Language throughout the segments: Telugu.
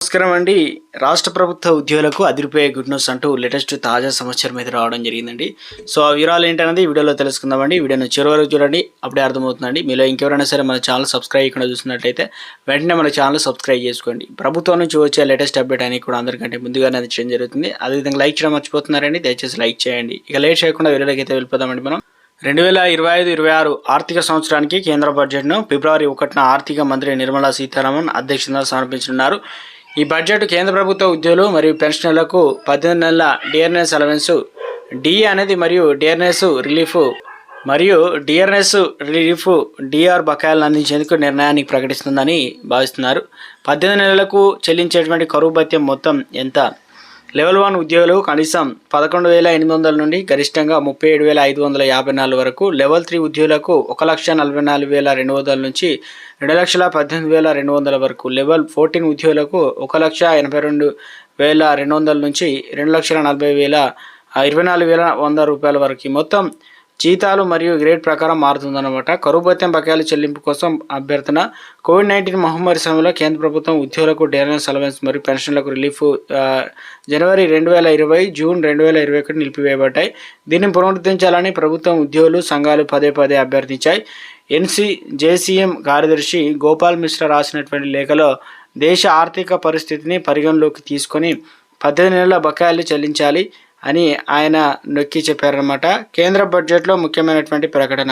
నమస్కారం అండి. రాష్ట్ర ప్రభుత్వ ఉద్యోగులకు అదిరిపోయే గుడ్ న్యూస్ అంటూ లేటెస్ట్ తాజా సమాచారం అయితే రావడం జరిగిందండి. సో ఆ వివరాలు ఏంటనేది వీడియోలో తెలుసుకుందామండి. వీడియోను చివరి వరకు చూడండి, అప్పుడే అర్థమవుతుందండి. మీలో ఇంకెవరైనా సరే మన ఛానల్ సబ్స్క్రైబ్ చేయకుండా చూస్తున్నట్లయితే వెంటనే మన ఛానల్ సబ్స్క్రైబ్ చేసుకోండి. ప్రభుత్వం నుంచి వచ్చే లేటెస్ట్ అప్డేట్ అని కూడా అందరికంటే ముందుగానే అందించడం జరుగుతుంది. అదేవిధంగా లైక్ చేయడం మర్చిపోతున్నారండి, దయచేసి లైక్ చేయండి. ఇక లేట్ చేయకుండా వీడియోలోకి అయితే వెళ్ళిపోదామండి. మనం 2025-26 ఆర్థిక సంవత్సరానికి కేంద్ర బడ్జెట్ను ఫిబ్రవరి 1న ఆర్థిక మంత్రి నిర్మలా సీతారామన్ అధ్యక్షతన సమర్పించనున్నారు. ఈ బడ్జెట్ కేంద్ర ప్రభుత్వ ఉద్యోగులు మరియు పెన్షనర్లకు 18 నెలల డిఆర్ఎస్ అలవెన్స్ డిఏ అనేది మరియు డిఆర్ఎస్ రిలీఫ్ డిఆర్ బకాయిలను అందించేందుకు నిర్ణయాన్ని ప్రకటిస్తుందని భావిస్తున్నారు. 18 నెలలకు చెల్లించేటువంటి కరువు భత్యం మొత్తం ఎంత? లెవెల్ 1 ఉద్యోగులు కనీసం 11,800 నుండి గరిష్టంగా 37,554 వరకు, లెవెల్ 3 ఉద్యోగులకు 1,44,200 నుంచి 2,18,200 వరకు, లెవెల్ 14 ఉద్యోగులకు 1,82,200 నుంచి 2,40,24,100 రూపాయల వరకు మొత్తం జీతాలు మరియు గ్రేడ్ ప్రకారం మారుతుందన్నమాట. కరువు భత్యం బకాయిల చెల్లింపు కోసం అభ్యర్థన. కోవిడ్-19 మహమ్మారి సమయంలో కేంద్ర ప్రభుత్వం ఉద్యోగులకు డిఆర్ఎస్ అలవెన్స్ మరియు పెన్షన్లకు రిలీఫ్ జనవరి 2020, జూన్ 2021 నిలిపివేయబడ్డాయి. దీన్ని పునరుద్ధరించాలని ప్రభుత్వం ఉద్యోగులు సంఘాలు పదే అభ్యర్థించాయి. జేసీఎం కార్యదర్శి గోపాల్ మిశ్రా రాసినటువంటి లేఖలో దేశ ఆర్థిక పరిస్థితిని పరిగణలోకి తీసుకొని 18 నెలల బకాయిలు చెల్లించాలి అని ఆయన నొక్కి చెప్పారన్నమాట. కేంద్ర బడ్జెట్లో ముఖ్యమైనటువంటి ప్రకటన.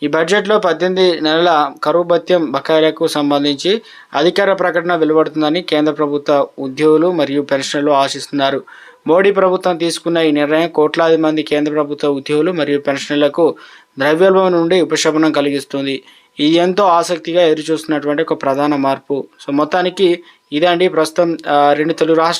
ఈ బడ్జెట్లో 18 నెలల కరువు భత్యం బకాయిలకు సంబంధించి అధికార ప్రకటన వెలువడుతుందని కేంద్ర ప్రభుత్వ ఉద్యోగులు మరియు పెన్షనర్లు ఆశిస్తున్నారు. మోడీ ప్రభుత్వం తీసుకున్న ఈ నిర్ణయం కోట్లాది మంది కేంద్ర ప్రభుత్వ ఉద్యోగులు మరియు పెన్షనర్లకు ద్రవ్యోల్బణం నుండి ఉపశమనం కలిగిస్తుంది. ఇది ఎంతో ఆసక్తిగా ఎదురుచూస్తున్నటువంటి ఒక ప్రధాన మార్పు. సో మొత్తానికి ఇదే అండి ప్రస్తుతం రెండు తెలుగు రాష్ట్ర